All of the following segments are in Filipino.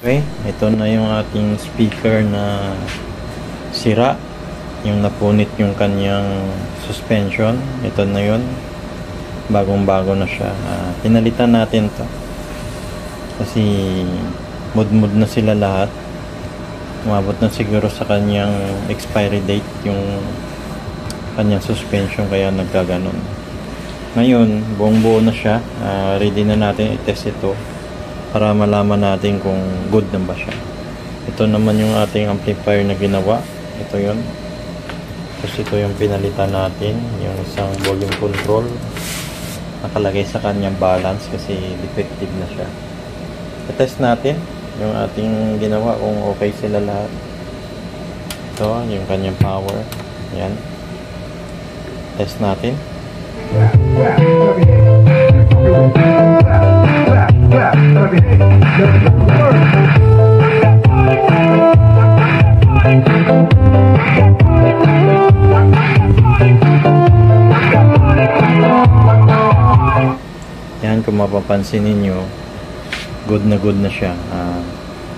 Okay, ito na yung ating speaker na sira. Yung napunit yung kanyang suspension. Ito na yun. Bagong-bago na siya. Pinalitan natin to. Kasi mud-mud na sila lahat. Umabot na siguro sa kanyang expiry date yung kanyang suspension, kaya nagkaganon. Ngayon, buong-buo na siya. Ready na natin i-test ito para malaman natin kung good na ba siya. Ito naman yung ating amplifier na ginawa. Ito yun. Tapos ito yung pinalitan natin, yung isang volume control. Nakalagay sa kanyang balance kasi defective na siya. I-test natin yung ating ginawa kung okay sila lahat. Ito, yung kanyang power. Yan. Test natin. Yan, kung mapapansin ninyo, good na siya.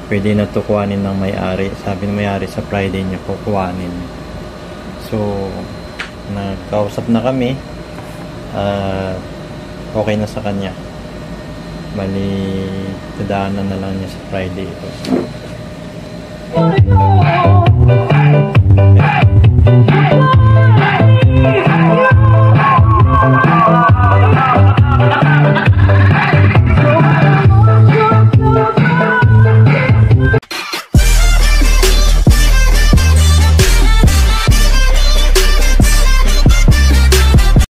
Pwede na ito kuhanin ng may-ari. Sabi ng may-ari sa Friday niya kukuhanin. So nagkausap na kami. Okay na sa kanya. Bali, dadaanan na lang niya sa Friday ito.